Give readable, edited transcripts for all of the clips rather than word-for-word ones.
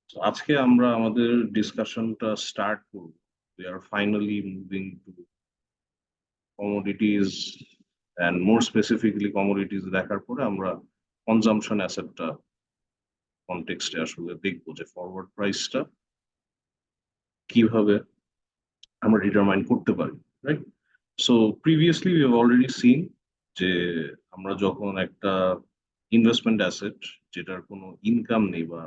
So আজকে আমরা আমাদের ডিসকাশনটা স্টার্ট করব। We are finally moving to commodities and more specifically commodities দেখার পরে আমরা কনজাম্পশন অ্যাসেটটা কনটেক্সটে আসলে দেখবো যে ফরওয়ার্ড প্রাইসটা কিভাবে আমরা ডিটারমাইন করতে পারি, right? So previously we have already seen যে আমরা যখন একটা ইনভেস্টমেন্ট অ্যাসেট যেটার কোনো ইনকাম নেই বা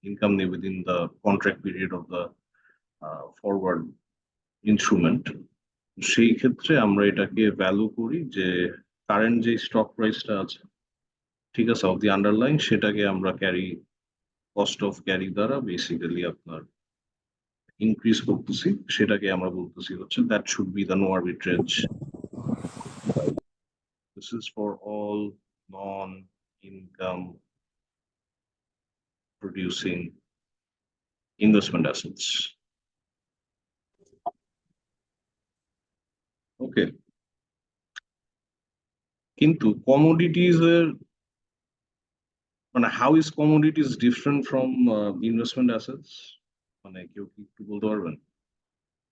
ইনকাম নেই within the contract period of the forward instrument, সেই ক্ষেত্রে আমরা এটাকে ভ্যালু করি যে কারেন্ট যে স্টক প্রাইসটা আছে, ঠিক আছে, অফ দি আন্ডারলাইন, সেটাকে আমরা ক্যারি কস্ট অফ ক্যারি দ্বারা বেসিক্যালি আপনার ইনক্রিজ করতেছি, সেটাকে আমরা বলতেছি হচ্ছে that should be the no arbitrage. This is for all non income producing investment assets. Okay, কিন্তু কমোডিটিজ এর মানে how is commodities different from investment assets, মানে কেউ কি একটু বলতে পারবেন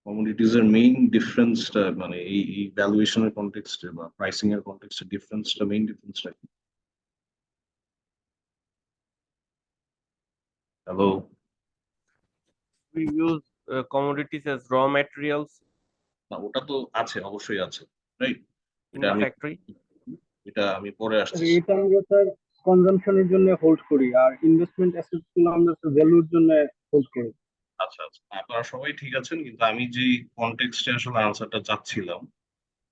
কমোডিটিজ এর মেইন ডিফারেন্সটা, মানে এই ভ্যালুয়েশনের কনটেক্সটে বা প্রাইসিং এর কনটেক্সটে ডিফারেন্সটা, মেইন ডিফারেন্সটা কি? Hello? We use commodities as raw materials না, ওটা তো আছে, অবশ্যই আছে, রাইট? in এটা the আমি factory. পরে আসছি। এটা আমরা স্যার কনজাম্পশনের জন্য হোল্ড করি, আর ইনভেস্টমেন্ট অ্যাসেটস গুলো আমরা ভ্যালুর জন্য হোল্ড করি। আচ্ছা আচ্ছা, আপনারা সবাই ঠিক আছেন, কিন্তু আমি যে কনটেক্সটে আসলে আনসারটা চাচ্ছিলাম,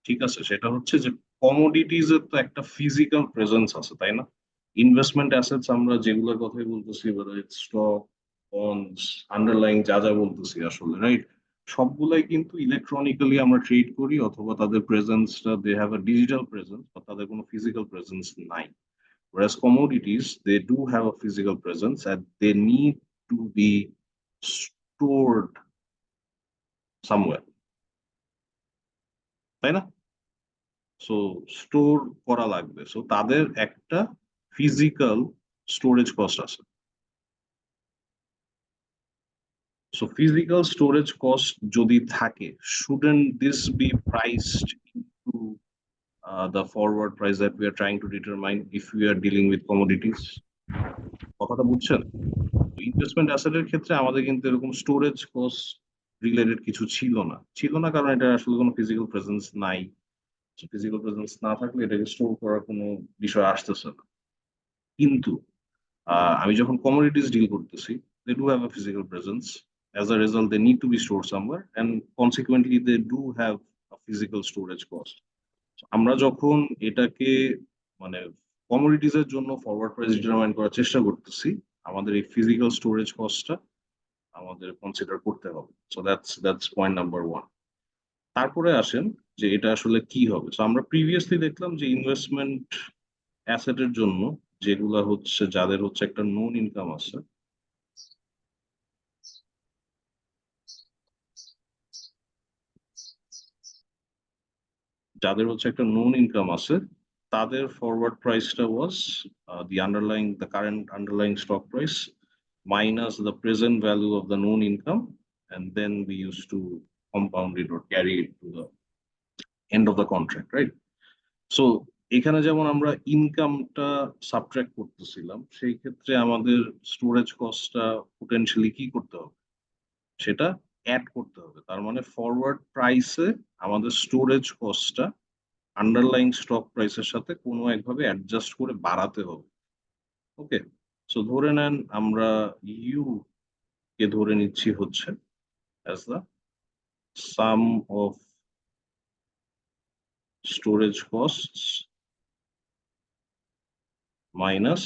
ঠিক আছে, সেটা হচ্ছে যে কমোডিটিজ এর তো একটা ফিজিক্যাল প্রেজেন্স আছে, তাই না? ইনভেস্টমেন্ট অ্যাসেটস আমরা যেগুলোর কথাই বলতেছি, স্টক, বন্ডস, আন্ডারলাইং যা যা বলতেছি আসলে, রাইট, সবগুলাই কিন্তু ইলেকট্রনিক্যালি আমরা ট্রেড করি, অথবা তাদের প্রেজেন্সটা, they have a digital presence, বা তাদের কোনো ফিজিক্যাল প্রেজেন্স নাই। Whereas commodities, they do have a physical presence and they need to be stored somewhere, তাই না? সো স্টোর করা লাগবে, সো তাদের একটা ফিজিক্যাল স্টোরেজ কস্ট আছে। সো ফিজিক্যাল স্টোরেজ কস্ট যদি থাকে, shouldn't this be priced into the forward price that we are trying to determine if we are dealing with commodities? কথাটা বুঝছেন? ইনভেস্টমেন্ট অ্যাসেটের ক্ষেত্রে আমাদের কিন্তু এরকম স্টোরেজ কস্ট রিলেটেড কিছু ছিল না, কারণ এটা আসলে কোনো ফিজিক্যাল প্রেজেন্স নাই। ফিজিক্যাল প্রেজেন্স না থাকলে এটাকে স্টোর করার কোনো বিষয় আসতেছে না। কিন্তু আমি যখন কমোডিটিস ডিল করতেছি, they do have a physical presence. As a result, they need to be stored somewhere, and consequently, they do have a physical storage cost. আমরা যখন এটাকে মানে কমোডিটিস এর জন্য ফরওয়ার্ড প্রাইস ডিটারমাইন করার চেষ্টা করতেছি, আমাদের এই ফিজিক্যাল স্টোরেজ কস্টটা আমাদের কনসিডার করতে হবে। So that's point number one. তারপরে আসেন যে এটা আসলে কি হবে। সো আমরা প্রিভিয়াসলি দেখলাম যে ইনভেস্টমেন্ট অ্যাসেটের জন্য যেগুলা হচ্ছে, যাদের হচ্ছে একটা নন ইনকাম আছে, তাদের ফরওয়ার্ড প্রাইসটা was the underlying, the current underlying stock price minus the present value of the known income, and then we used to compound it or carry it to the end of the contract, right? So এখানে যেমন আমরা ইনকামটা subtract করতেছিলাম, সেই ক্ষেত্রে আমাদের storage কস্টটা potentially কি করতে হবে, সেটা অ্যাড করতে হবে। তার মানে ফরওয়ার্ড প্রাইসে আমাদের স্টোরেজ কস্টটা আন্ডারলাইং স্টক প্রাইসের সাথে কোনো একভাবে অ্যাডজাস্ট করে বাড়াতে হবে। ওকে, সো ধরে নেন আমরা ইউ কে ধরে নিচ্ছি হচ্ছে as the sum of storage costs minus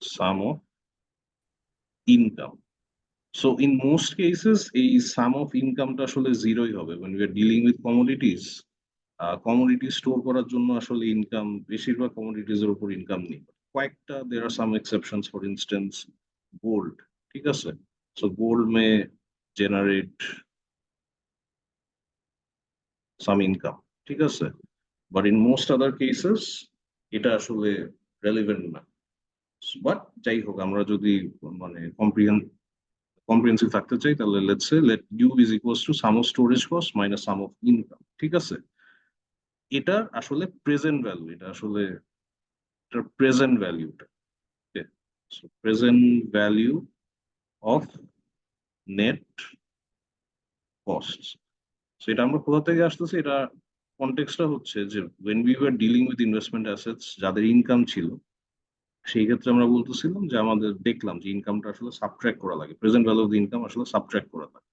sum of income. So in most cases এই sum of income টা আসলে জিরোই হবে when we are dealing with commodities. Commodity store করার জন্য আসলে ইনকাম, বেশিরভাগ কমোডিটিজ এর উপর ইনকাম নেই, কয়েকটা there are some exceptions, for instance gold, ঠিক আছে, so gold may generate some income, ঠিক আছে, but in most other cases এটা আসলে relevant না। বাট যাই হোক, আমরা যদি মানে কম্প্রিহেন্সিভ থাকতে চাই, তাহলে let's say let U is equals to sum of storage cost minus sum of income. ঠিক আছে, এটা আসলে প্রেজেন্ট ভ্যালু, এটা আসলে এটার প্রেজেন্ট ভ্যালুটা, present value of net cost. সেটা আমরা কোথা থেকে আসতেছি, এটা কনটেক্সটটা হচ্ছে যে when we were dealing with investment assets যাদের ইনকাম ছিল, সেই ক্ষেত্রে আমরা বলতেছিলাম যে আমাদের দেখলাম যে ইনকামটা আসলে সাবট্রাক্ট করা লাগে, প্রেজেন্ট ভ্যালু অফ ইনকাম আসলে সাবট্রাক্ট করা লাগে।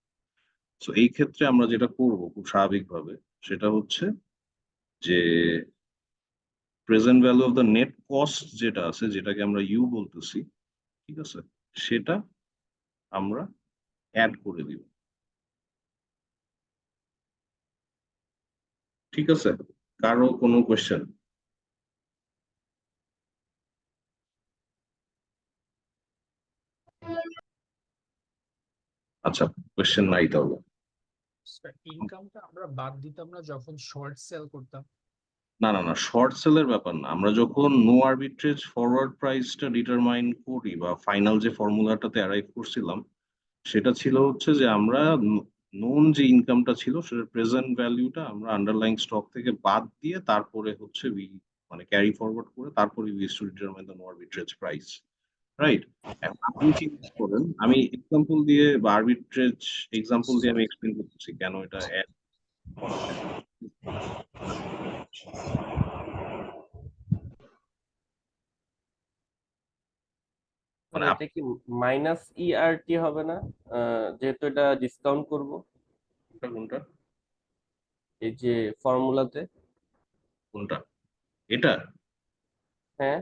সো এই ক্ষেত্রে আমরা যেটা করব খুব স্বাভাবিকভাবে, সেটা হচ্ছে যে present value of the net cost যেটা আছে, যেটাকে আমরা ইউ বলতেছি, ঠিক আছে, সেটা আমরা অ্যাড করে দিব। ঠিক আছে, কারো কোনো কোয়েশ্চেন? আচ্ছা, কোয়েশ্চেন নাই তাহলে। ইনকামটা আমরা বাদ দিতাম না যখন শর্ট সেল করতাম? না না না, শর্ট সেলের ব্যাপার না। আমরা যখন নো আরবিট্রেজ ফরওয়ার্ড প্রাইসটা ডিটারমাইন করি বা ফাইনাল যে ফর্মুলাটাতে অ্যারাইভ করছিলাম, সেটা ছিল হচ্ছে যে আমরা নোন যে ইনকামটা ছিল সেটার প্রেজেন্ট ভ্যালুটা আমরা আন্ডারলাইং স্টক থেকে বাদ দিয়ে তারপরে হচ্ছে মানে ক্যারি ফরওয়ার্ড করে তারপরে we use to determine the no arbitrage price, right? আপনি চিন্তা করেন, আমি এক্সাম্পল দিয়ে বা আরবিট্রেজ এক্সাম্পল দিয়ে আমি এক্সপ্লেন করতেছি কেন এটা add করা হয়। মানে এটা কি মাইনাস ইআরটি হবে না? যেহেতু এটা ডিসকাউন্ট করব আপনার কোনটা এই যে ফর্মুলাতে। কোনটা এটা? হ্যাঁ,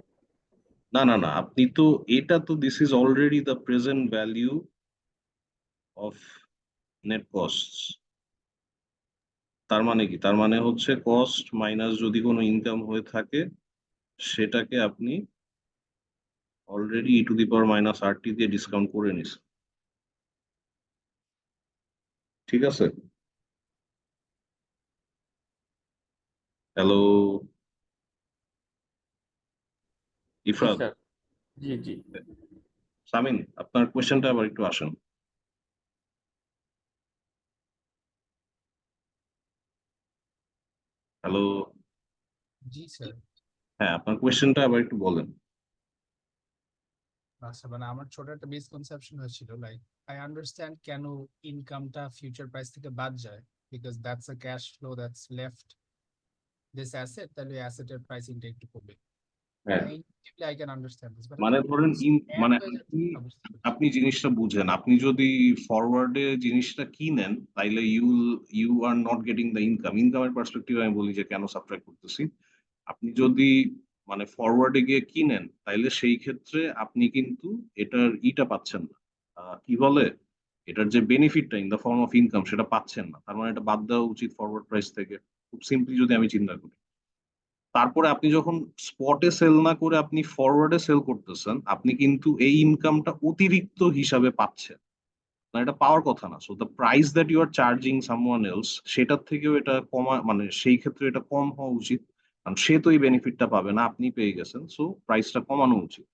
না না না, আপনি তো এটা তো this is already the present value of net cost. তার মানে কি? তার মানে হচ্ছে কস্ট মাইনাস যদি কোনো ইনকাম হয়ে থাকে, সেটাকে আপনি already E to the power minus RT দিয়ে ডিসকাউন্ট করে নিস। ঠিক আছে? হ্যালো জি ইফরাদ, স্যার। জি জি। সামিন, আপনার কোয়েশ্চেনটা আবার একটু আসেন। হ্যালো। জি স্যার। হ্যাঁ, আপনার কোয়েশ্চেনটা আবার একটু বলেন। আচ্ছা, মানে আমার ছোট একটা মিসকনসেপশন হয়েছিল, লাইক আই আন্ডারস্ট্যান্ড কেন ইনকামটা ফিউচার প্রাইস থেকে বাদ যায়, because that's a cash flow that's left this asset, তাহলে অ্যাসেটের প্রাইসিংটা একটু কমবে। হ্যাঁ, intuitively I can understand this, but মানে ধরেন অ্যাড মানে হয়ে যাচ্ছে আপনি না বুঝতে পারছি। আপনি জিনিসটা বুঝেন, আপনি যদি ফরওয়ার্ডে জিনিসটা কিনেন, তাইলে you are not getting the income. ইনকামের পার্সপেক্টিভ আমি বলি যে কেন সাবট্রাক্ট করতেছি। আপনি যদি মানে ফরওয়ার্ডে গিয়ে কিনেন, তাইলে সেই ক্ষেত্রে আপনি কিন্তু এটার ইটা পাচ্ছেন না, কি বলে, এটার যে বেনিফিটটা in the form of income সেটা পাচ্ছেন না। তার মানে এটা বাদ দেওয়া উচিত ফরওয়ার্ড প্রাইস থেকে, খুব সিম্পলি যদি আমি চিন্তা করি। তারপরে আপনি যখন স্পটে সেল না করে আপনি ফরওয়ার্ডে সেল করতেছেন, আপনি কিন্তু এই ইনকামটা অতিরিক্ত হিসাবে পাচ্ছেন না, এটা পাওয়ার কথা না। So the price that you are charging someone else, সেটার থেকেও এটা কমা, মানে সেই ক্ষেত্রে এটা কম হওয়া উচিত, কারণ সে তো এই বেনিফিটটা পাবে না, আপনি পেয়ে গেছেন, সো প্রাইসটা কমানো উচিত।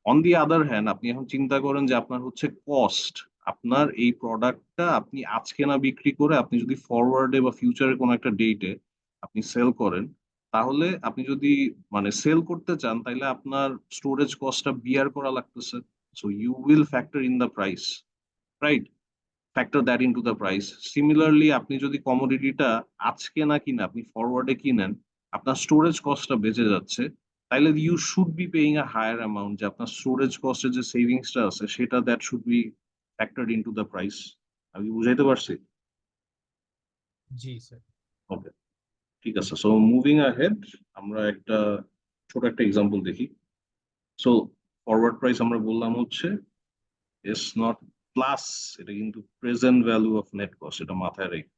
অন দি আদার হ্যান্ড, আপনি এখন চিন্তা করেন যে আপনার হচ্ছে কস্ট, আপনার এই প্রোডাক্টটা আপনি আজকে না বিক্রি করে আপনি যদি ফরওয়ার্ডে বা ফিউচারে কোনো একটা ডেটে আপনি সেল করেন, তাহলে আপনি যদি মানে সেল করতে চান, তাহলে আপনার স্টোরেজ কস্টটা বিয়ার করা লাগতেছে। So you will factor in the price, right? Factor that into the price. Similarly আপনি যদি কমোডিটিটা আজকে না কিনে আপনি ফরওয়ার্ডে কিনেন, আপনার স্টোরেজ কস্টটা বেঁচে যাচ্ছে, তাইলে you should be paying a higher amount, যে আপনার স্টোরেজ কস্টের যে সেভিংসটা আছে সেটা that should be factored into the price. আমি কি বুঝাইতে পারছি? জি স্যার। ওকে, ঠিক আছে। সো মুভিং আহেড, আমরা একটা ছোট একটা এক্সাম্পল দেখি। সো ফরওয়ার্ড প্রাইস আমরা বললাম হচ্ছে এস নট প্লাস, এটা কিন্তু present value of net cost, এটা মাথায় রেখে,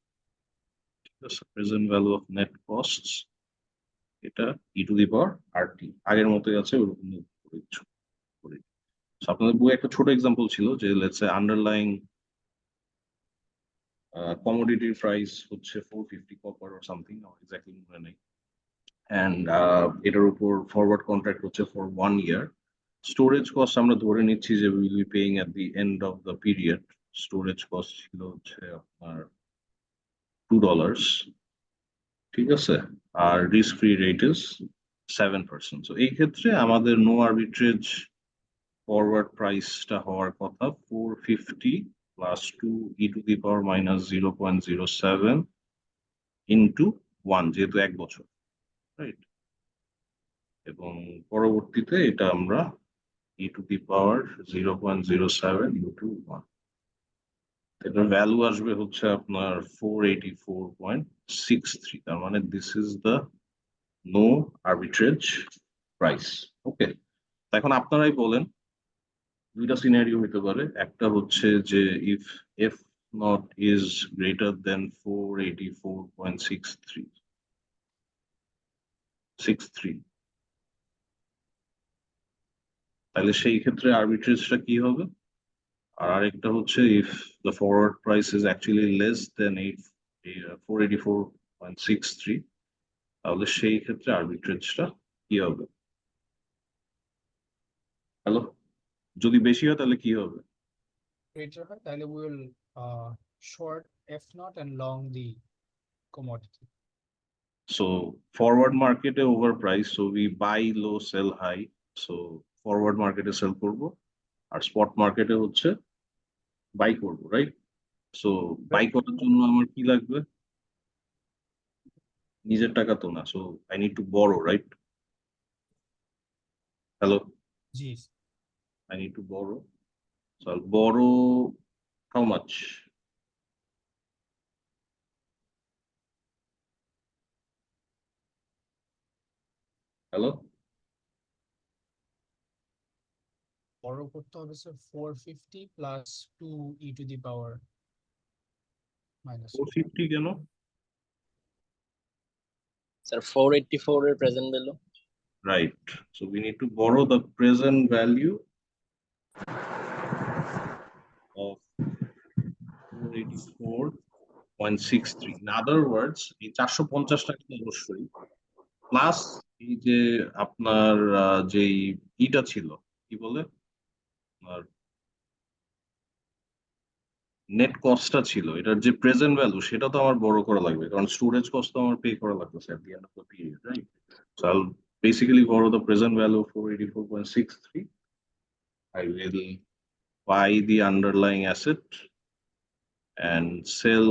present value of net cost, এটা ই টু দি পাওয়ার আরটি আগের মতোই আছে, ওরকম করে কিছু করে। So, আপনাদের বই একটা ছোট এক্সাম্পল ছিল যে লেটস সে আন্ডারলাইং কমোডিটির প্রাইস হচ্ছে 450 কপার অর সামথিং, এক্স্যাক্টলি মনে নেই, অ্যান্ড এটার উপর ফরওয়ার্ড কন্ট্রাক্ট হচ্ছে ফর 1 ইয়ার। স্টোরেজ কস্ট আমরা ধরে নিচ্ছি যে will be paying at the end of the period. Storage cost ছিল হচ্ছে আপনার $2, ঠিক আছে, আর risk free rate is 7%। So এই ক্ষেত্রে আমাদের নো আর্বিট্রেজ ফরওয়ার্ড প্রাইসটা হওয়ার কথা 450 প্লাস 2 e⁻⁻0.07 ইন্টু 1, যেহেতু 1 বছর, রাইট? এবং পরবর্তীতে এটা আমরা e⁻0.07 ইন্টু 1, এটার ভ্যালু আসবে হচ্ছে আপনার 484.63। তার মানে this is the no arbitrage price. Okay, এখন আপনারাই বলেন, দুইটা সিনারিও হতে পারে। একটা হচ্ছে যে if F not is greater than 484.63, তাহলে সেই ক্ষেত্রে আর্বিট্রেজটা কি হবে? আর আরেকটা হচ্ছে if the forward price is actually less than 484.63, তাহলে সেই ক্ষেত্রে আর্বিট্রেজটা কি হবে? হ্যালো, যদি বেশি হয় তাহলে কি হবে? greater হয় তাহলে we will short F naught and long the commodity. So forward market A over price, so we buy low sell high, so forward market A sell করব, আর spot market এ হচ্ছে buy করব, right? So buy করার জন্য আমার কি লাগবে? নিজের টাকা তো না, so I need to borrow, right? Hello, G I need to borrow, so I'll borrow how much? Hello, বড় করতে হবে স্যার 450 প্লাস 2 e⁻⁻⁻1 450 কেন? স্যার 484 এর present value. Right, so we need to borrow the present value of 484.63. In other words, এই 450 টাকা তো অবশ্যই, plus এই যে আপনার যেই ইটা ছিল, কি বলে, আর নেট কস্টটা ছিল, এটার যে প্রেজেন্ট ভ্যালু সেটা তো আমার বড় করা লাগবে, কারণ স্টোরেজ কস্ট তো আমার পে করা লাগতেছে at the end of the period, right? So I'll basically borrow the present value of 484.63. I will buy the underlying asset and sell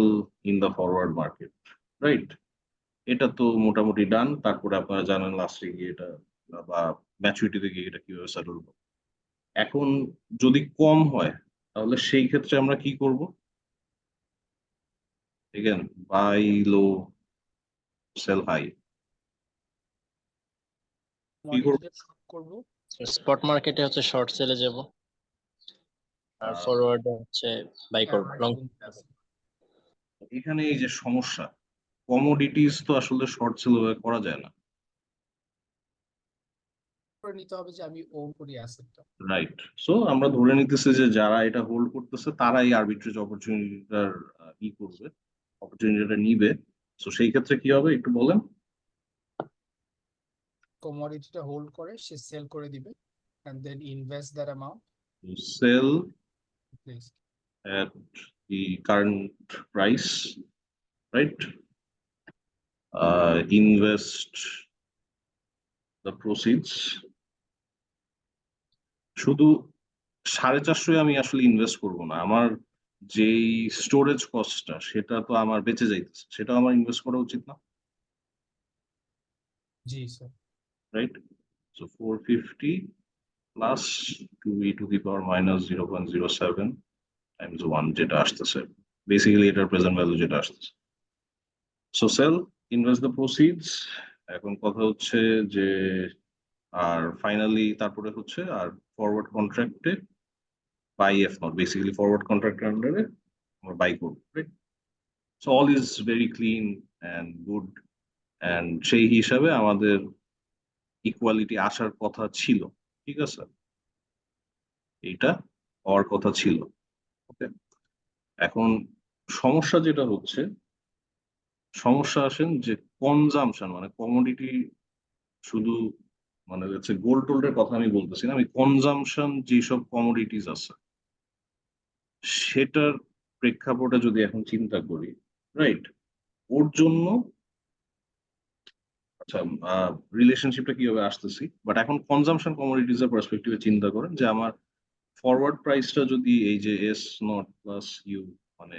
in the forward market, right? এটা তো মোটামুটি ডান। তারপরে আপনারা জানেন লাস্টে গিয়ে এটা বা ম্যাচুরিটিতে গিয়ে এটা কিভাবে সেটেল হবে। এখন যদি কম হয় তাহলে সেই ক্ষেত্রে আমরা কি করব? Again buy low sell high, কি করব? করব স্পট মার্কেটে হচ্ছে শর্ট সেলে যাব, আর ফরওয়ার্ড হচ্ছে বাই করব লং। এখানে এই যে সমস্যা, কমোডিটিস তো আসলে শর্ট সেল করা যায় না, করে নিতে হবে যে আমি ওন করি অ্যাসেটটা। রাইট? সো আমরা ধরে নিতেছি যে যারা এটা হোল্ড করতেছে তারাই আরবিট্রেজ অপরচুনিটিটার ই করবে, অপরচুনিটিটা নিবে। সো সেই ক্ষেত্রে কি হবে একটু বলেন। কমোডিটিটা হোল্ড করে সে সেল করে দিবে and then invest that amount, sell please. at the current price, right? Invest the proceeds. শুধু 450 আমি আসলে ইনভেস্ট করব না, আমার যেই স্টোরেজ কস্টটা সেটা তো আমার বেঁচে যাইতেছে, সেটা আমার ইনভেস্ট করা উচিত না, জি sir. Right? So 450 plus 2e⁻⁻0.07 times 1 যেটা আসতেছে, বেসিক্যালি এটার প্রেজেন্ট ভ্যালু যেটা আসতেছে। So sell, invest the proceeds. এখন কথা হচ্ছে যে আর ফাইনালি তারপরে হচ্ছে আর ফরওয়ার্ড কন্ট্রাক্টে buy F naught, basically forward কন্ট্রাক্টের আন্ডারে আমরা বাই করবো, right? So all is very clean and good, and সেই হিসাবে আমাদের ইকুয়ালিটি আসার কথা ছিল, ঠিক আছে, এইটা হওয়ার কথা ছিল। ওকে, এখন সমস্যা যেটা হচ্ছে, সমস্যা আসেন যে কনজামশন মানে কমোডিটি শুধু মানে হচ্ছে গোল্ড টোল্ডের কথা আমি বলতেছি না, আমি কনজামশন যেসব কমোডিটিস আছে সেটার প্রেক্ষাপটে যদি এখন চিন্তা করি, রাইট, ওর জন্য আচ্ছা রিলেশনশিপটা কিভাবে আসতেছি, বাট এখন কনজামশন কমোডিটিস এর পার্সপেক্টিভে চিন্তা করেন যে আমার ফরওয়ার্ড প্রাইসটা যদি এই যে এস নট প্লাস ইউ, মানে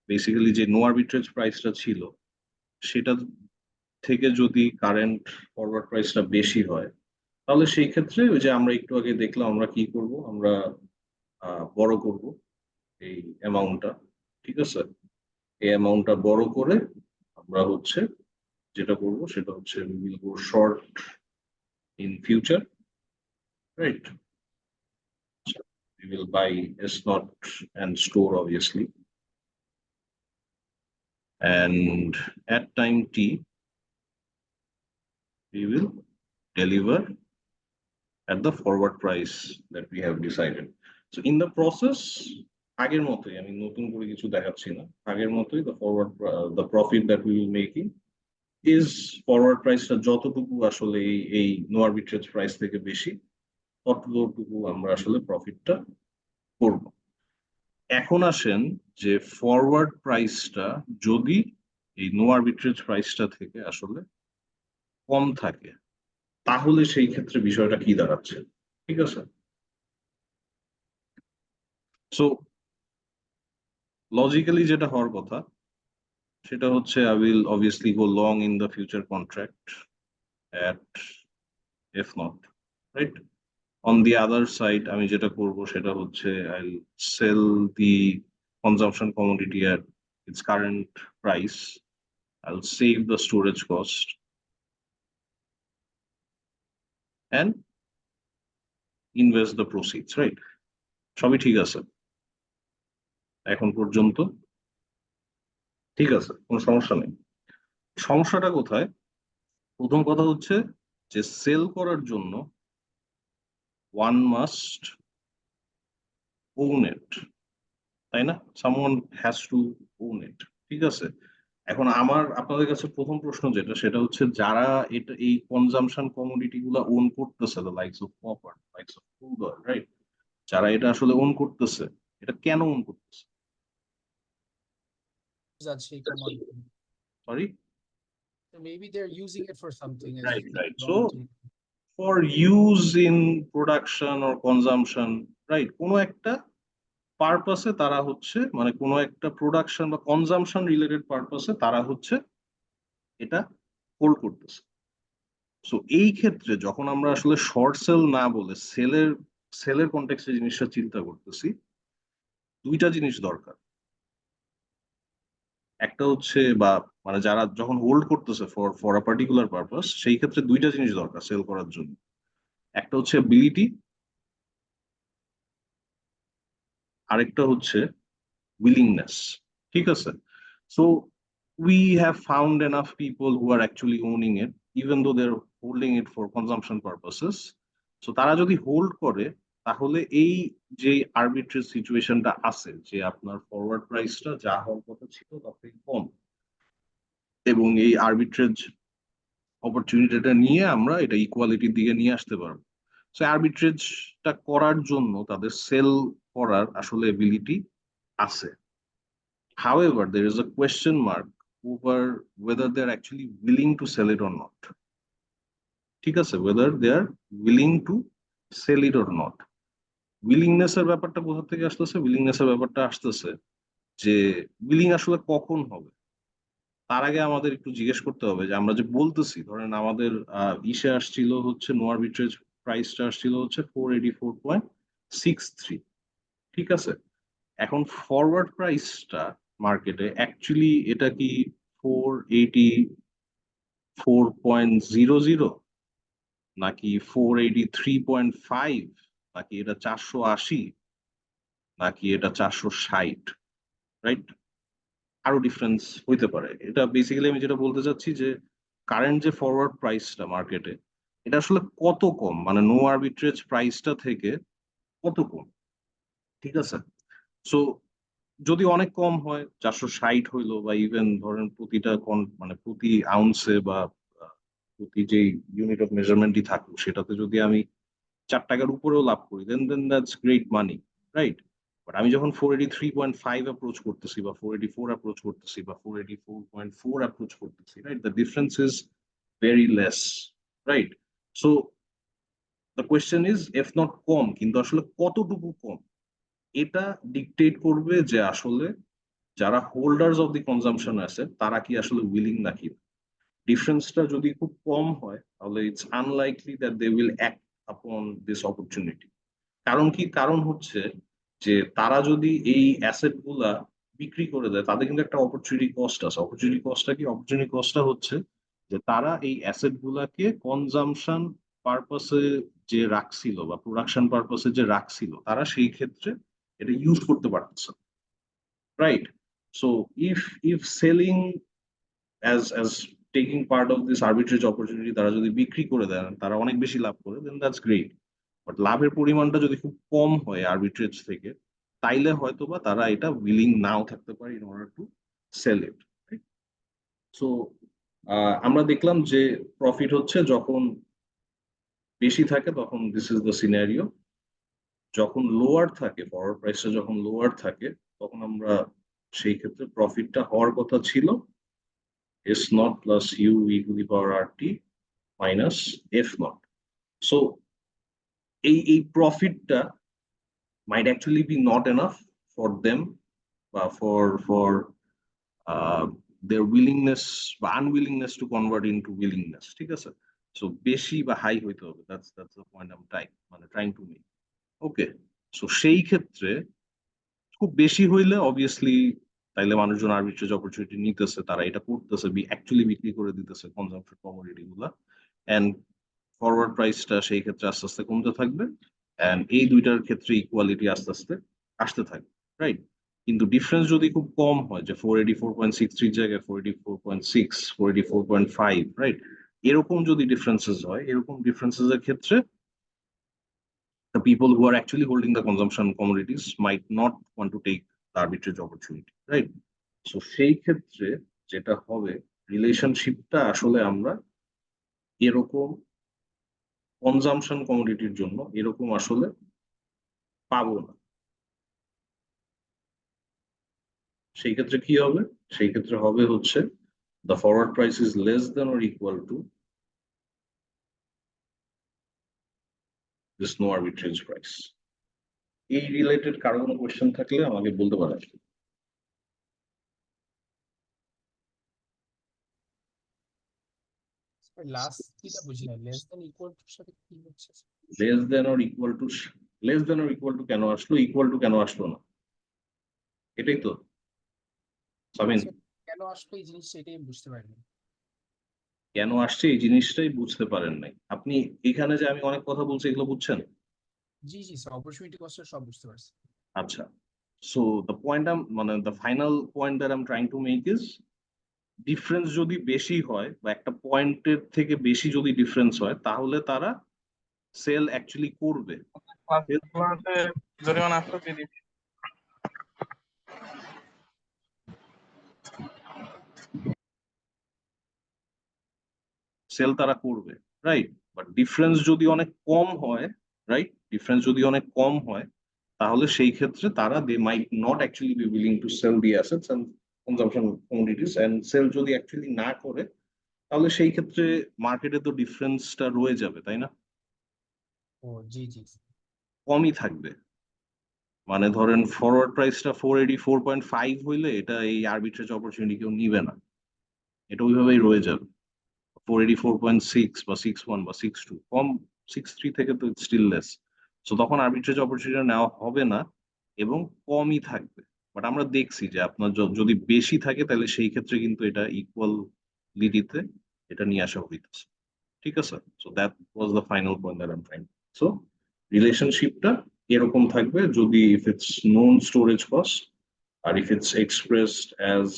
বেসিক্যালি যে নো আরবিট্রেজ প্রাইসটা ছিল সেটা থেকে যদি কারেন্ট ফরওয়ার্ড প্রাইসটা বেশি হয়, তাহলে সেই ক্ষেত্রে ওই যে আমরা একটু আগে দেখলাম আমরা কি করব, আমরা বড় করব এই অ্যামাউন্টটা, ঠিক আছে, এই অ্যামাউন্টটা বড় করে আমরা হচ্ছে যেটা করব সেটা হচ্ছে we will go short in future, right? So we will buy S not and store obviously, and at time t we will deliver at the forward price that we have decided. So in the process আগের মতোই, আমি নতুন করে কিছু দেখাচ্ছি না, আগের মতোই the forward the profit that we will making is forward প্রাইসটা যতটুকু আসলে এই নো আরবিট্রেজ প্রাইস থেকে বেশি ততটুকু আমরা আসলে প্রফিটটা করব। এখন আসেন যে ফরওয়ার্ড প্রাইসটা যদি এই নো আরবিট্রেজ প্রাইসটা থেকে আসলে কম থাকে তাহলে সেই ক্ষেত্রে বিষয়টা কি দাঁড়াচ্ছে, ঠিক আছে? সো লজিক্যালি যেটা হওয়ার কথা সেটা হচ্ছে I will obviously go long in the future contract at if not, right? On the other side আমি যেটা করব সেটা হচ্ছে I'll sell the consumption commodity at its current price. I'll save the storage cost and invest the proceeds, right? সবই ঠিক আছে এখন পর্যন্ত, ঠিক আছে, কোনো সমস্যা নেই। সমস্যাটা কোথায়? প্রথম কথা হচ্ছে যে সেল করার জন্য one must own it, তাই না? someone has to own it, ঠিক আছে? এখন আমার আপনাদের কাছে প্রথম প্রশ্ন যেটা সেটা হচ্ছে যারা এটা এই কনজামশন কমোডিটি গুলা ওন করতেছে, the likes of copper, likes of crude oil, right? যারা এটা আসলে ওন করতেছে এটা কেন ওন করতেছে? যাচ্ছে এই commodity. Sorry, So maybe they're using it for something as right, right. raw So material. for use in production or consumption, right, কোনো একটা পারপাসে তারা হচ্ছে মানে কোনো একটা প্রোডাকশন বা কনজামশন রিলেটেড পারপাসে তারা হচ্ছে এটা হোল্ড করতেছে। সো এই ক্ষেত্রে যখন আমরা আসলে শর্ট সেল না বলে সেলের কনটেক্সটে জিনিসটা চিন্তা করতেছি, দুইটা জিনিস দরকার। একটা হচ্ছে বা মানে যারা যখন হোল্ড করতেছে for for a particular purpose সেই ক্ষেত্রে দুইটা জিনিস দরকার সেল করার জন্য। একটা হচ্ছে অ্যাবিলিটি, আরেকটা হচ্ছে উইলিংনেস, ঠিক আছে? So we have found enough people who are actually owning it even though they're holding it for consumption purposes. So তারা যদি হোল্ড করে তাহলে এই যে আরবিট্রেজ সিচুয়েশনটা আছে যে আপনার ফরওয়ার্ড প্রাইসটা যা হওয়ার কথা ছিল তার থেকে কম এবং এই আরবিট্রেজ অপরচুনিটিটা নিয়ে আমরা এটা ইকুয়ালিটির দিকে নিয়ে আসতে পারবো। সো আরবিট্রেজটা করার জন্য তাদের সেল করার আসলে এবিলিটি আছে। However, there is a question mark over whether they're actually willing to sell it or not. ঠিক আছে, whether they are willing to sell it or not. Willingness এর ব্যাপারটা কোথা থেকে আসতেছে? উইলিংনেস এর ব্যাপারটা আসতেছে যে উইলিং আসলে কখন হবে। তার আগে আমাদের একটু জিজ্ঞেস করতে হবে যে আমরা যে বলতেছি ধরেন আমাদের ইসে আসছিল হচ্ছে নো আরবিট্রেজ প্রাইসটা আসছিল হচ্ছে 484.63, ঠিক আছে? এখন ফরওয়ার্ড প্রাইসটা মার্কেটে অ্যাকচুয়ালি এটা কি 484.00 নাকি 483.5 নাকি এটা 480 নাকি এটা 460, রাইট? আরো ডিফারেন্স হইতে পারে। এটা বেসিক্যালি আমি যেটা বলতে চাচ্ছি যে কারেন্ট যে ফরওয়ার্ড প্রাইসটা মার্কেটে এটা আসলে কত কম, মানে নো আরবিট্রেজ প্রাইসটা থেকে কত কম, ঠিক আছে? সো যদি অনেক কম হয় 460 হইলো বা ইভেন ধরেন প্রতিটা মানে প্রতি আউন্সে বা প্রতি যে ইউনিট অফ মেজারমেন্টই থাকুক সেটাতে যদি আমি 4 টাকার উপরেও লাভ করি then that's great money, right? But আমি যখন 483.5 অ্যাপ্রোচ করতেছি বা 484 অ্যাপ্রোচ করতেছি বা 484.4 অ্যাপ্রোচ করতেছি, right, the difference is very less, right? So the question is F naught কম, কিন্তু আসলে কতটুকু কম এটা ডিকটেট করবে যে আসলে যারা হোল্ডার্স অফ দি কনজাম্পশন আছে তারা কি আসলে উইলিং নাকি। ডিফারেন্সটা যদি খুব কম হয় তাহলে it's unlikely that they will act upon this opportunity. কারণ কি? কারণ হচ্ছে যে তারা যদি এই অ্যাসেট গুলা বিক্রি করে দেয় তাদের কিন্তু একটা অপরচুনিটি কস্ট আছে। অপরচুনিটি কস্টটা কি? অপরচুনিটি কস্টটা হচ্ছে যে তারা এই অ্যাসেট গুলাকে কনজামশন পারপাসে যে রাখছিল বা প্রোডাকশন পারপাসে যে রাখছিল তারা সেই ক্ষেত্রে এটা ইউজ করতে পারতেছে, right? So if selling as taking part of this arbitrage opportunity তারা যদি বিক্রি করে দেন তারা অনেক বেশি লাভ করে দেন দ্যাটস গ্রেট। বাট লাভের পরিমাণটা যদি খুব কম হয় আরবিট্রেজ থেকে তাইলে হয়তো বা তারা এটা উইলিং নাও থাকতে পারে in order to sell it. So আমরা দেখলাম যে প্রফিট হচ্ছে যখন বেশি থাকে তখন দিস ইজ দ্য সিনারিও। যখন লোয়ার থাকে, ফরওয়ার্ড প্রাইসটা যখন লোয়ার থাকে তখন আমরা সেই ক্ষেত্রে প্রফিটটা হওয়ার কথা ছিল S naught plus U e to the power RT minus F naught. So এই প্রফিটটা might actually be not enough for them for their willingness বা unwillingness to convert into willingness, ঠিক আছে? সো বেশি বা হাই হইতে হবে, that's the point I'm trying to make. Okay, so সেই ক্ষেত্রে খুব বেশি হইলে অবভিয়াসলি তাইলে মানুষজন আরবিট্রেজ অপরচুনিটি নিতেছে, তারা এটা করতেছে, অ্যাকচুয়ালি বিক্রি করে দিতেছে কনজাম্পশন কমোডিটি গুলা, এন্ড ফরওয়ার্ড প্রাইসটা সেই ক্ষেত্রে আস্তে আস্তে কমতে থাকবে, এন্ড এই দুইটার ক্ষেত্রে ইকুয়ালিটি আস্তে আস্তে আসতে থাকবে, রাইট? কিন্তু ডিফারেন্স যদি খুব কম হয়, যে 484.63 জায়গায় 484.6, 484.5, রাইট, এরকম যদি ডিফারেন্সেস হয়, এরকম ডিফারেন্সেস এর ক্ষেত্রে the people who are actually holding the consumption commodities might not want to take the arbitrage opportunity, right? So সেই ক্ষেত্রে যেটা হবে, রিলেশনশিপটা আসলে আমরা এরকম কনজাম্পশন কমোডিটির জন্য এরকম আসলে পাবো না। সেই ক্ষেত্রে কি হবে? সেই ক্ষেত্রে হবে হচ্ছে the forward price is less than or equal to this no arbitrage price. এই রিলেটেড কারো কোনো কোয়েশ্চেন থাকলে আমাকে বলতে পারেন। লাস্ট কিটা বুঝি না, লেস দ্যান ইকুয়াল টু সাথে কি হচ্ছে? Less than or equal to, less than or equal to কেন আসলো, ইকুয়াল টু কেন আসলো না? এটাই তো সামিন, কেন আসলো এই জিনিসটা, এটাই বুঝতে পারিনি। কেন আসছে এই জিনিসটাই বুঝতে পারেন নাই আপনি। এখানে যে আমি অনেক কথা বলছি এগুলো বুঝছেন? জি জি স্যার, অপরচুনিটি কস্ট সব বুঝতে পারছি। আচ্ছা, so the point the final point that I am trying to make is, difference যদি বেশি হয় বা একটা পয়েন্টের থেকে বেশি যদি ডিফারেন্স হয় তাহলে তারা সেল অ্যাকচুয়ালি করবে। সেল তারা করবে, রাইট? বাট ডিফারেন্স যদি অনেক কম হয়, রাইট, ডিফারেন্স যদি অনেক কম হয় তাহলে সেই ক্ষেত্রে তারা they might not actually be willing to sell the assets and consumption commodities, and sell যদি অ্যাকচুয়ালি না করে তাহলে সেই ক্ষেত্রে মার্কেটে তো ডিফারেন্সটা রয়ে যাবে, তাই না? ও জি জি। কমই থাকবে। মানে ধরেন ফরওয়ার্ড প্রাইসটা 484.5 হইলে এটা এই আরবিট্রেজ অপরচুনিটি কেউ নিবে না, এটা ওইভাবেই রয়ে যাবে। 484.6 বা 61 বা 62, কম 63 থেকে তো স্টিল লেস। সো তখন আরবিট্রেজ অপরচুনিটি নেওয়া হবে না এবং কমই থাকবে। বাট আমরা দেখছি যে আপনার যদি বেশি থাকে তাহলে সেই ক্ষেত্রে কিন্তু এটা ইকুয়ালিটিতে এটা নিয়ে আসা হইতেছে, ঠিক আছে? So that was the final point that I am trying. সো রিলেশনশিপটা এরকম থাকবে যদি if it's known storage cost আর if it's expressed as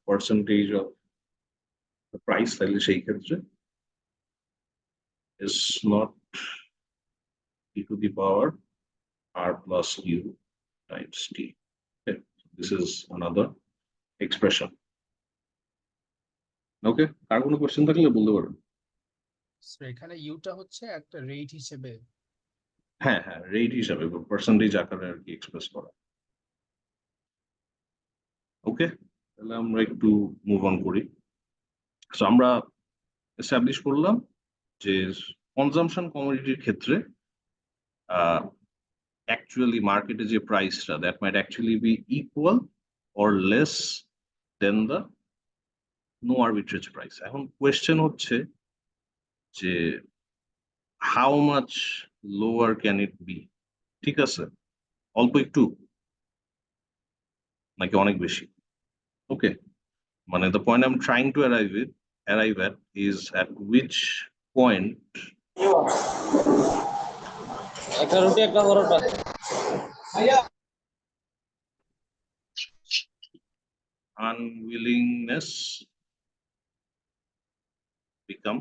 percentage of the price, তাহলে সেই ক্ষেত্রে is not e to the power r plus u times t. Okay, this is another expression. Okay, আর কোনো কোশ্চেন থাকলে বলতে পারেন। So এখানে Yuta হচ্ছে একটা রেট হিসেবে। হ্যাঁ হ্যাঁ, রেট হিসাবে পার্সেন্টেজ আকারে আর কি এক্সপ্রেস করা। ওকে, তাহলে আমরা একটু মুভ অন করি। সো আমরা এস্টাবলিশ করলাম যে কনজাম্পশন কমোডিটির ক্ষেত্রে অ্যাকচুয়ালি মার্কেটে যে প্রাইসটা that might actually be equal or less than the no arbitrage price. এখন কোয়েশ্চেন হচ্ছে যে how much lower can it be? ঠিক আছে, অল্প একটু নাকি অনেক বেশি? ওকে, মানে the point I'm trying to arrive at is at which point একটা রুটি একটা পরোটা। unwillingness become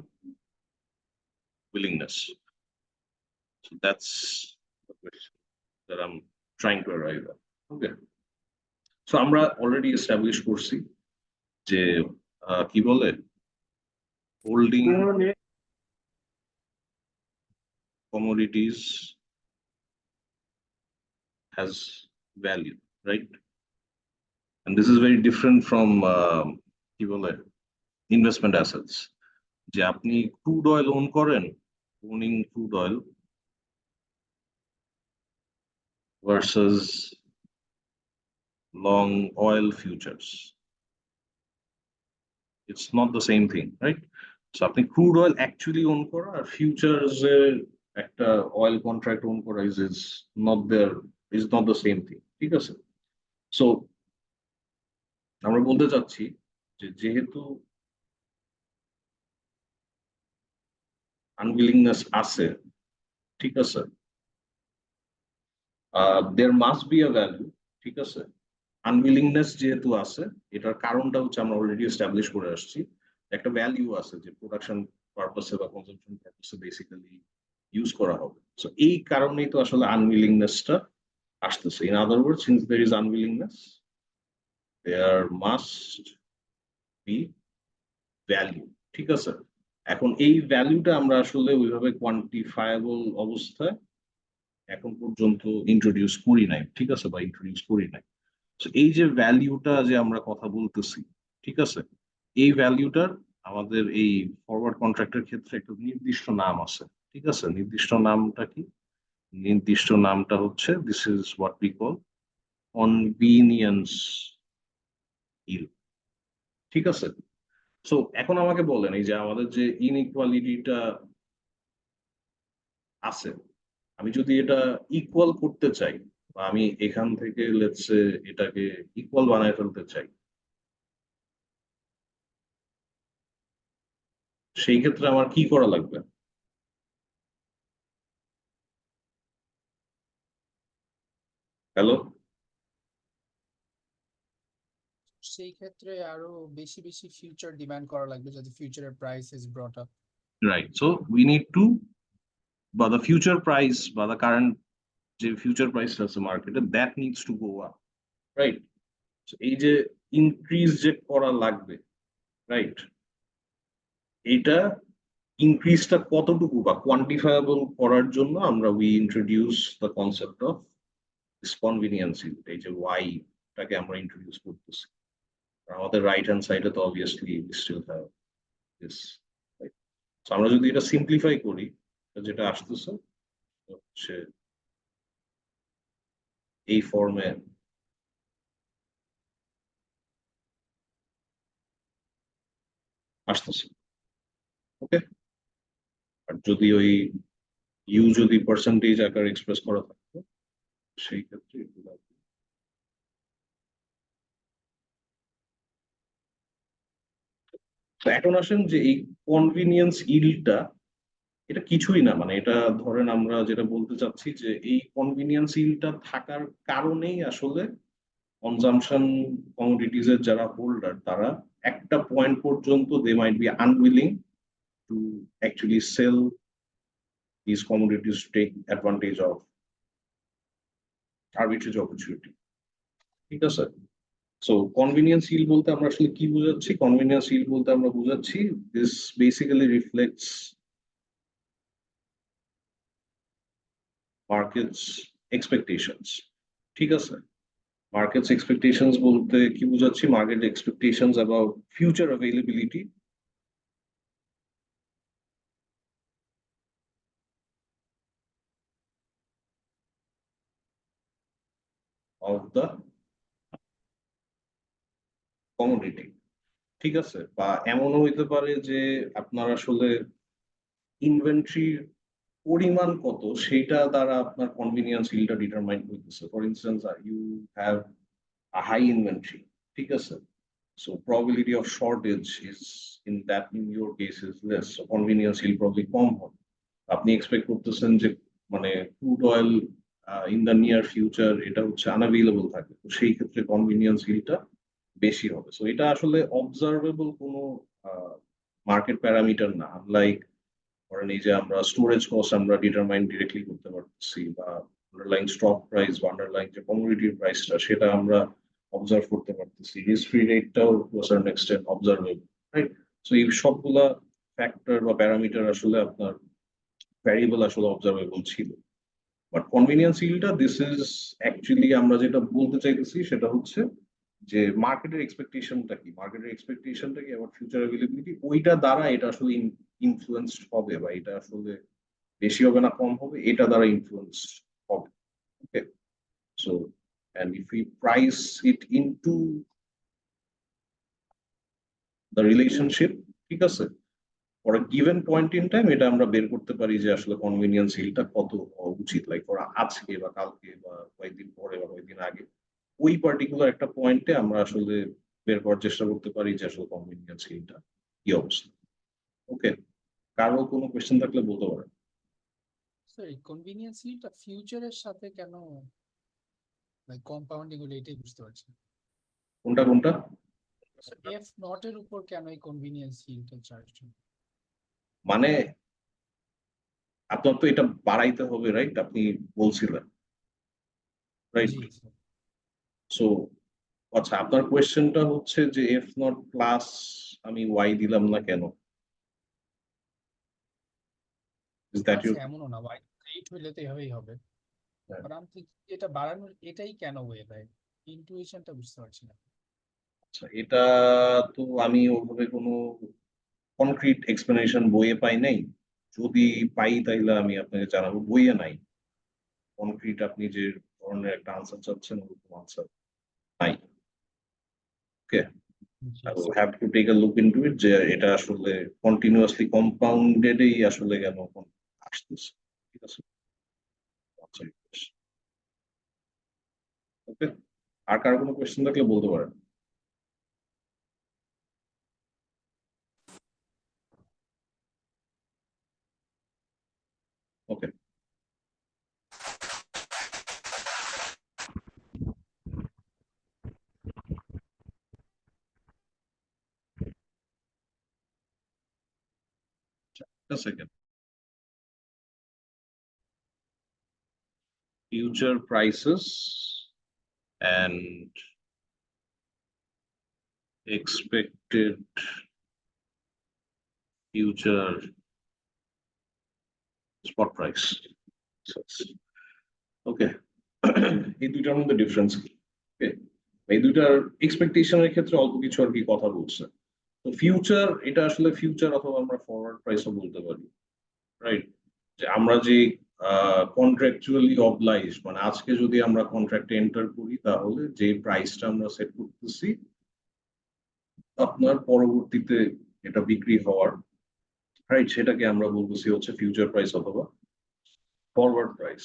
willingness. So that's the question that I'm trying to arrive at. Okay, so আমরা already established করছি যে কি বলে holding commodities has value, right? And this is very different from কি বলে investment assets. যে আপনি ক্রুড অয়েল ওন করেন, owning crude oil versus long oil futures, it's not the same thing, right? So আপনি ক্রুড অয়েল অ্যাকচুয়ালি ওন করা আর futures এর একটা oil contract on করা is not the same thing, ঠিক আছে? সো আমরা বলতে চাচ্ছি যে যেহেতু আনউইলিংনেস আছে, ঠিক আছে, there must be a value, ঠিক আছে? আনউইলিংনেস যেহেতু আছে, এটার কারণটা হচ্ছে আমরা অলরেডি এস্টাবলিশ করে আসছি, একটা ভ্যালু আছে যে প্রোডাকশন পারপাসে বা কনজাম্পশন পারপাসে বেসিক্যালি ইউজ করা হবে। সো এই কারণেই তো আসলে আনউইলিংনেসটা আসতেছে। In other word, since there is unwillingness, there must be value, ঠিক আছে? এখন এই ভ্যালুটা আমরা আসলে ওইভাবে কোয়ান্টিফায়াবল অবস্থায় এখন পর্যন্ত ইন্ট্রোডিউস করি নাই, ঠিক আছে, বা ইন্ট্রোডিউস করি নাই। এই যে ভ্যালিউটা যে আমরা কথা বলতেছি, ঠিক আছে, এই ভ্যালিউটার আমাদের এই ফরওয়ার্ড কন্ট্রাক্টের ক্ষেত্রে একটা নির্দিষ্ট নাম আছে, ঠিক আছে? নির্দিষ্ট নামটা কি? নির্দিষ্ট নামটা হচ্ছে this is what we call convenience yield, ঠিক আছে? সো এখন আমাকে বলেন, এই যে আমাদের যে ইনইকুয়ালিটিটা আছে, আমি যদি এটা ইকুয়াল করতে চাই বা আমি এখান থেকে লেটস সে এটাকে ইকুয়াল বানায় ফেলতে চাই, সেই ক্ষেত্রে আমার কি করা লাগবে? হ্যালো? সেই ক্ষেত্রে আরো বেশি বেশি ফিউচার ডিমান্ড করা লাগবে যদি ফিউচারের price is brought up. Right. So we need to, but the future price, but the current যে future price আছে মার্কেটে, that needs to go up, right? So এই যে ইনক্রিজ যে করা লাগবে, রাইট, এটা ইনক্রিজটা কতটুকু বা কোয়ান্টিফায়াবল করার জন্য আমরা we introduce the concept of this convenience, এই যে ওয়াইটাকে আমরা ইন্ট্রোডিউস করতেছি। আমাদের রাইট হ্যান্ড সাইডে তো obviously still have this, right? So আমরা যদি এটা সিম্পলিফাই করি, যেটা আসতেছে হচ্ছে এই ফর্মে আসতেছে, ওকে? আর যদি ওই ইউ যদি পার্সেন্টেজ আকারে এক্সপ্রেস করা থাকতো, সেই ক্ষেত্রে এগুলো তো এখন আসেন যে এই কনভিনিয়েন্স ইলটা এটা কিছুই না, মানে এটা ধরেন আমরা যেটা বলতে চাচ্ছি যে এই কনভিনিয়েন্স ইলটা থাকার কারণেই আসলে কনজাম্পশন কমোডিটিজ এর যারা হোল্ডার তারা একটা পয়েন্ট পর্যন্ত they might be unwilling to actually sell this commodities to take advantage of arbitrage opportunity, ঠিক আছে? সো কনভিনিয়েন্স ইল বলতে আমরা আসলে কি বোঝাচ্ছি? কনভিনিয়েন্স ইল বলতে আমরা বোঝাচ্ছি this basically reflects markets expectations. ঠিক আছে, মার্কেটস এক্সপেকটেশনস বলতে কি বোঝাচ্ছি? Market expectations about future availability of the commodity. ঠিক আছে, বা এমনও হইতে পারে যে আপনার আসলে ইনভেন্টরির পরিমাণ কত সেইটা দ্বারা আপনার কনভিনিয়েন্স হিলটা ডিটারমাইন করতেছে। For instance you have a high inventory, ঠিক আছে, so probability of shortage is in your case is less, so convenience hill probably কম হবে। আপনি এক্সপেক্ট করতেছেন যে মানে crude oil in the near future এটা হচ্ছে আনঅ্যাভেলেবল থাকে, তো সেই ক্ষেত্রে কনভিনিয়েন্স হিলটা বেশি হবে। সো এটা আসলে অবজারভেবল কোনো মার্কেট প্যারামিটার না, লাইক ধরেন এই যে আমরা স্টোরেজ কস্ট আমরা ডিটারমাইন ডিরেক্টলি করতে পারতেছি, বা আন্ডারলাইং স্টক প্রাইস বা আন্ডারলাইং যে কমোডিটির প্রাইসটা সেটা আমরা অবজার্ভ করতে পারতেছি, হিস্ট্রি রেটটাও to a certain extent observable, right? So এই সবগুলা ফ্যাক্টর বা প্যারামিটার আসলে আপনার ভ্যারিয়েবল আসলে অবজারভেবল ছিল। বাট কনভিনিয়েন্স হিলটা দিস ইজ অ্যাকচুয়ালি আমরা যেটা বলতে চাইতেছি সেটা হচ্ছে যে মার্কেটের এক্সপেকটেশনটা কি, মার্কেটের এক্সপেকটেশনটা কি আবার ফিউচার অ্যাভেলেবিলিটি, ওইটা দ্বারা এটা আসলে ইনফ্লুয়েন্সড হবে, বা এটা আসলে বেশি হবে না কম হবে, এটা দ্বারা ইনফ্লুয়েন্স হবে। ওকে, so and if we price it into the relationship, ঠিক আছে, for a given point in time এটা আমরা বের করতে পারি যে আসলে কনভিনিয়েন্স হিলটা কত হওয়া উচিত, লাইক ফর আজকে বা কালকে বা কয়েকদিন পরে বা কয়েকদিন আগে, ওই পার্টিকুলার একটা পয়েন্টে আমরা আসলে বের করার চেষ্টা করতে পারি যে আসলে কনভিনিয়েন্স হিলটা কি অবস্থা। ওকে, কারো কোনো কোয়েশ্চেন থাকলে বলতে পারেন। সরি, কনভিনিয়েন্স হিলটা ফিউচারের সাথে কেন লাইক কম্পাউন্ডিং হলো এটাই বুঝতে পারছি না। কোনটা কোনটা? এফ নট এর উপর কেন এই কনভিনিয়েন্স হিলটা চার্জ? মানে আপনার তো এটা বাড়াইতে হবে, রাইট? আপনি বলছিলেন, রাইট? জি স্যার। সো আচ্ছা, আপনার কোয়েশ্চেনটা হচ্ছে যে এফ নট প্লাস আমি ওয়াই দিলাম না কেন? Is that your? আচ্ছা, এমনও না, ওয়াই 8 হইলে তো এভাবেই হবে। হ্যাঁ। বাট আমি ঠিক এটা বাড়ানোর এটাই কেন ওয়ে দেয়, ইনটুইশনটা বুঝতে পারছি না। আচ্ছা, এটা তো আমি ওভাবে কোনো কনক্রিট এক্সপ্লেনেশন বইয়ে পাই নাই। যদি পাই তাইলে আমি আপনাকে জানাবো, বইয়ে নাই কনক্রিট আপনি যে ধরনের একটা আনসার চাচ্ছেন ওরকম আনসার নাই। ওকে, জি I will sir. have to take a look into it যে এটা আসলে কন্টিনিউয়াসলি কম্পাউন্ডেডই আসলে কেন আসতেছে। ঠিক আছে, ওকে, আর কারো কোনো কোয়েশ্চেন থাকলে বলতে পারেন। ওকে, a second. Future prices and expected future spot price. ওকে, এই দুইটার মধ্যে ডিফারেন্স কি? ওকে, এই দুইটার এক্সপেকটেশনের ক্ষেত্রে অল্প কিছু আর কি কথা বলছে। তো ফিউচার, এটা আসলে ফিউচার অথবা আমরা ফরওয়ার্ড প্রাইসও বলতে পারি, রাইট? যে আমরা যে কন্ট্রাকচুয়ালি অবলাইজ, মানে আজকে যদি আমরা কন্ট্রাক্টে এন্টার করি তাহলে যে প্রাইসটা আমরা সেট করতেছি আপনার পরবর্তীতে এটা বিক্রি হওয়ার, রাইট, সেটাকে আমরা বলতেছি হচ্ছে ফিউচার প্রাইস অথবা forward price.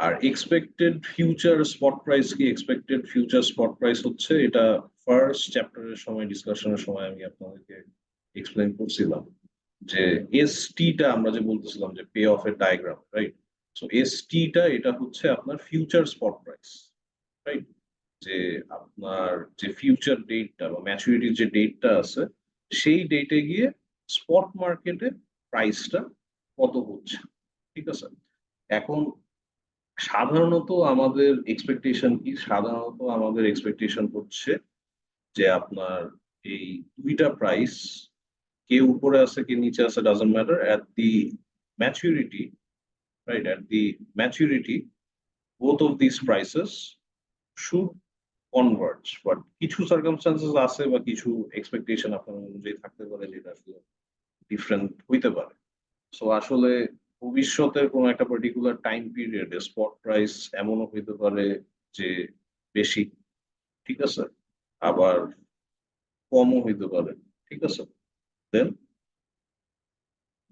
Are expected future spot price কি? এক্সপেক্টেড ফিউচার স্পট প্রাইস হচ্ছে, এটা ফার্স্ট চ্যাপ্টারের সময় ডিসকাশনের সময় আমি আপনাদেরকে এক্সপ্লেন করছিলাম যে এসটি টা আমরা যে বলতেছিলাম যে পে অফ এর ডায়াগ্রাম, রাইট? সো এসটি টা এটা হচ্ছে আপনার ফিউচার স্পট প্রাইস, রাইট? যে আপনার যে ফিউচার ডেটটা বা ম্যাচুরিটির যে ডেটটা আছে সেই ডেটে গিয়ে স্পট মার্কেটে প্রাইসটা কত হচ্ছে, ঠিক আছে? এখন সাধারণত আমাদের এক্সপেকটেশন কি? সাধারণত আমাদের এক্সপেকটেশন হচ্ছে যে আপনার এই দুইটা প্রাইস, কে উপরে আছে কে নিচে আছে doesn't matter, at the maturity right? At the maturity, both of these prices should converge, but কিছু সার্কামস্টান্সেস আছে বা কিছু এক্সপেকটেশন আপনার অনুযায়ী থাকতে পারে যেটা আসলে ডিফারেন্ট হইতে পারে। সো আসলে ভবিষ্যতের কোনো একটা পার্টিকুলার টাইম পিরিয়ডে স্পট প্রাইস এমনও হইতে পারে যে বেশি, ঠিক আছে, আবার কমও হইতে পারে, ঠিক আছে। Then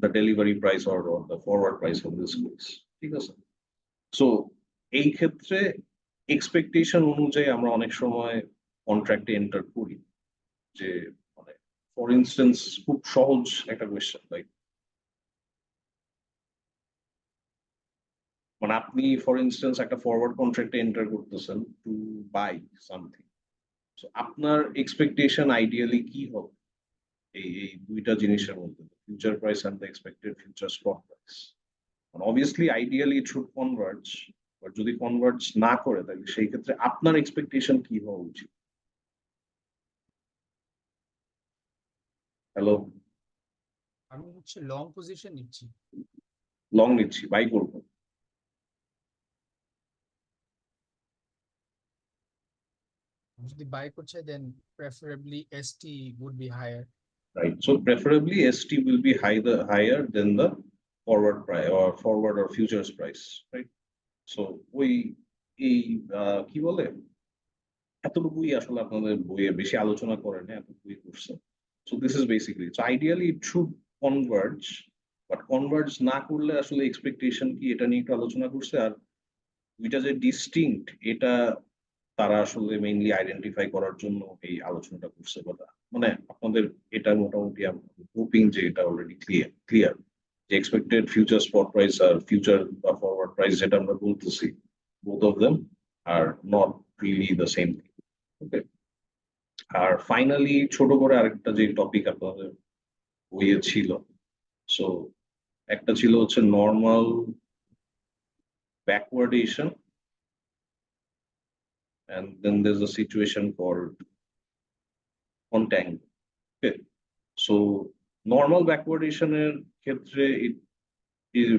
the delivery price or the forward price of this case, ঠিক আছে। সো এই ক্ষেত্রে এক্সপেকটেশন অনুযায়ী আমরা অনেক সময় কন্ট্রাক্টে এন্টার করি, যে মানে ফর ইনস্টেন্স খুব সহজ একটা কোয়েশ্চেন, লাইক মানে আপনি ফর ইনস্টেন্স একটা ফরওয়ার্ড কন্ট্রাক্টে এন্টার করতেছেন টু বাই সামথিং। সো আপনার এক্সপেকটেশন আইডিয়ালি কি হবে এই দুইটা জিনিসের মধ্যে, future price and the expected future spot price. Obviously ideally it should converge, but যদি কনভার্জ না করে তাহলে সেই ক্ষেত্রে আপনার এক্সপেকটেশন কি হওয়া উচিত? হ্যালো, আমি হচ্ছে লং পজিশন নিচ্ছি। লং নিচ্ছি, বাই করবো। যদি বাই করছে then preferably ST would be higher. Right. So preferably ST will be higher than the forward price or forward or futures price, right? So ওই এই কি বলে এতটুকুই আসলে আপনাদের বইয়ে বেশি আলোচনা করেন, এতটুকুই করছে। So this is basically, so ideally it should converge, but converge না করলে আসলে এক্সপেকটেশন কি এটা নিয়ে একটু আলোচনা করছে। আর দুইটা যে ডিস্টিংক্ট এটা তারা আসলে মেইনলি আইডেন্টিফাই করার জন্য এই আলোচনাটা করছে কথা। মানে আপনাদের এটা মোটামুটি হোপিং যে এটা অলরেডি ক্লিয়ার যে এক্সপেক্টেড ফিউচার স্পট প্রাইস আর ফিউচার বা ফরওয়ার্ড প্রাইস যেটা আমরা বলতেছি, both of them are not really the same thing. Okay, আর ফাইনালি ছোট করে আরেকটা যে টপিক আপনাদের বইয়ে ছিল, সো একটা ছিল হচ্ছে normal ব্যাকওয়ার্ডেশন, and then there's a situation called contango. Okay, so normal backwardation এর ক্ষেত্রে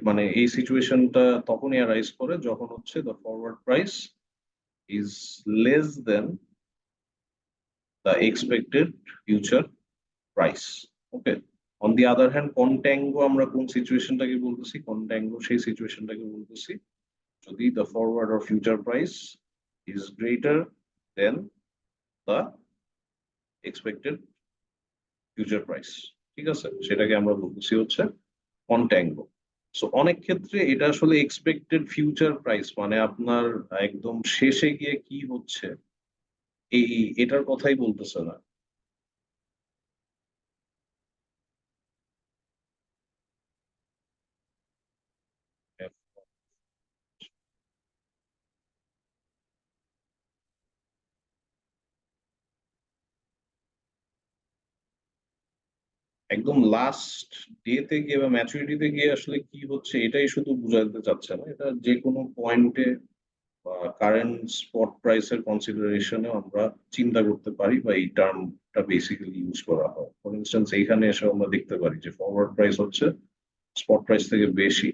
মানে এই সিচুয়েশনটা তখনই অ্যারাইজ করে যখন হচ্ছে the forward price is less than the expected future price. Okay, on the other hand contango আমরা কোন সিচুয়েশনটাকে বলতেছি, contango সেই সিচুয়েশনটাকে বলতেছি যদি the forward or future price is greater than the expected future price, ঠিক আছে, সেটাকে আমরা বলতেছি হচ্ছে কন্ট্যাঙ্গো। সো অনেক ক্ষেত্রে এটা আসলে এক্সপেক্টেড ফিউচার প্রাইস মানে আপনার একদম শেষে গিয়ে কি হচ্ছে এই এটার কথাই বলতেছে না। একদম লাস্ট ডেতে গিয়ে বা ম্যাচুরিটিতে গিয়ে আসলে কি হচ্ছে এটাই শুধু বুঝাতে চাচ্ছে না, এটা যে কোনো পয়েন্টে বা কারেন্ট স্পট প্রাইসের কনসিডারেশনে আমরা চিন্তা করতে পারি বা এই টার্মটা বেসিক্যালি ইউজ করা হয়। ফর ইনস্টেন্স এইখানে এসে আমরা দেখতে পারি যে ফরওয়ার্ড প্রাইস হচ্ছে স্পট প্রাইস থেকে বেশি,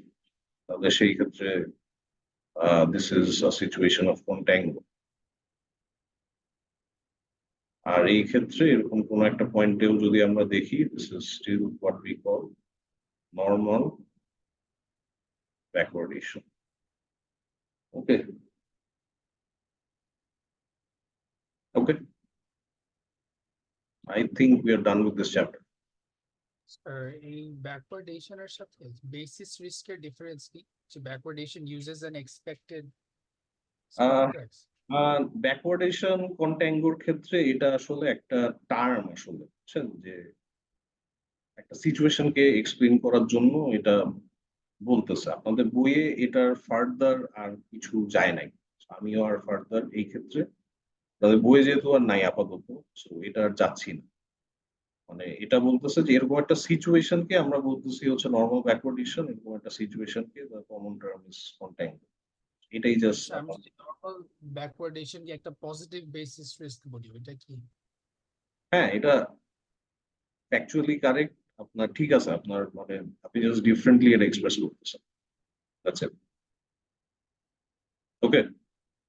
তাহলে সেই ক্ষেত্রে this is a situation of contango. আর এই ক্ষেত্রে এরকম কোন একটা পয়েন্টেও যদি আমরা দেখি this is still what we call normal backwardation. Okay, okay, I think we are done with this chapter. এই ব্যাকওয়ার্ডেশন এর সাথে বেসিস রিস্কের ডিফারেন্স কি? যে ব্যাকওয়ার্ডেশন ইউজেস অ্যান এক্সপেক্টেড প্রাইস। ব্যাকওয়ার্ডেশন কন্ট্যাঙ্গোর ক্ষেত্রে এটা আসলে একটা টার্ম, আসলে বুঝছেন যে একটা সিচুয়েশনকে এক্সপ্লেন করার জন্য এটা বলতেছে। আপনাদের বইয়ে এটার ফার্দার আর কিছু যায় নাই, আমিও আর ফার্দার এই ক্ষেত্রে তাদের বইয়ে যেহেতু আর নাই আপাতত, সো এটা আর যাচ্ছি না। মানে এটা বলতেছে যে এরকম একটা সিচুয়েশনকে আমরা বলতেছি হচ্ছে নর্মাল ব্যাকওয়ার্ডেশন, এরকম একটা সিচুয়েশনকে দ্য কমন টার্ম ইজ কন্ট্যাঙ্গো। এটাই জাস্ট আমি যদি নরমাল ব্যাকওয়ার্ডেশন কি একটা পজিটিভ বেসিস রিস্ক বলি, এটা কি? হ্যাঁ, এটা অ্যাকচুয়ালি কারেক্ট আপনার, ঠিক আছে, আপনার মানে আপনি জাস্ট ডিফারেন্টলি এটা এক্সপ্রেস করতেছেন। That's it. Okay.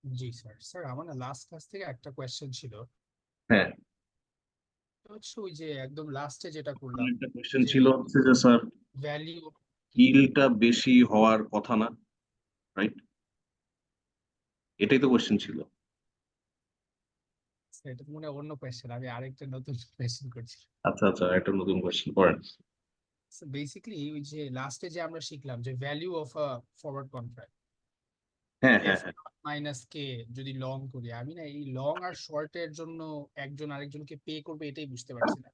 G sir. Sir আমার না লাস্ট ক্লাস থেকে একটা কোয়েশ্চেন ছিল, হ্যাঁ, হচ্ছে ওই যে একদম লাস্টে যেটা করলাম, একটা কোয়েশ্চেন যে ছিল হচ্ছে যে স্যার ভ্যালিউ। ইলটা বেশি হওয়ার কথা না, রাইট? এটাই তো কোয়েশ্চেন ছিল। এটা তো মনে হয় অন্য কোয়েশ্চেন, আমি আরেকটা নতুন কোয়েশ্চেন করছি। আচ্ছা আচ্ছা, একটা নতুন কোয়েশ্চেন করেন। বেসিক্যালি ওই যে লাস্টে যে আমরা শিখলাম যে value of a forward contract হ্যাঁ এফ হ্যাঁ হ্যাঁ। মাইনাস কে যদি লং করি, আমি না এই লং আর শর্ট এর জন্য একজন আরেকজনকে পে করবে এটাই বুঝতে পারছি না।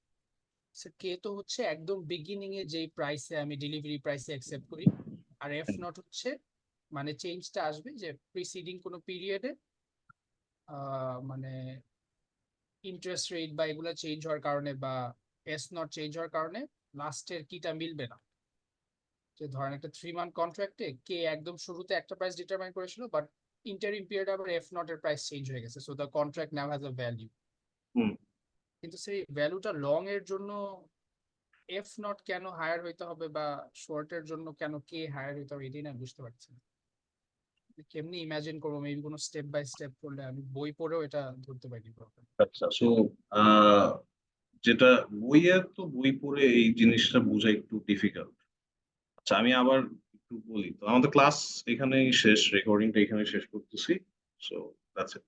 কে তো হচ্ছে একদম বিগিনিং এ যেই প্রাইসে আমি ডেলিভারি প্রাইসে অ্যাকসেপ্ট করি, আর এফ নট হচ্ছে মানে চেঞ্জটা আসবে যে প্রিসিডিং কোনো পিরিয়ডে মানে ইন্টারেস্ট রেট বা এগুলো চেঞ্জ হওয়ার কারণে বা এস নট চেঞ্জ হওয়ার কারণে লাস্টের কিটা মিলবে না। যে ধরেন একটা 3 মান্থ কন্ট্রাক্টে কে একদম শুরুতে একটা প্রাইস ডিটারমাইন করেছিল, বাট ইন্টারিম পিরিয়ড আবার এফ নট এর প্রাইস চেঞ্জ হয়ে গেছে, so the contract now has a value. Hmm. কিন্তু সেই ভ্যালুটা লং এর জন্য এফ নট কেন হায়ার হইতে হবে বা শর্ট এর জন্য কেন কে হায়ার হইতে হবে, এটাই না বুঝতে পারছি না। কেমনি ইমাজিন করবো, মেবি কোনো স্টেপ বাই স্টেপ করলে, আমি বই পড়েও এটা ধরতে পারিনি প্রপার। আচ্ছা, সো যেটা বইয়ের তো বই পড়ে এই জিনিসটা বোঝা একটু ডিফিকাল্ট। আচ্ছা, আমি আবার একটু বলি। তো আমাদের ক্লাস এখানেই শেষ, রেকর্ডিংটা এখানে শেষ করতেছি। So that's it.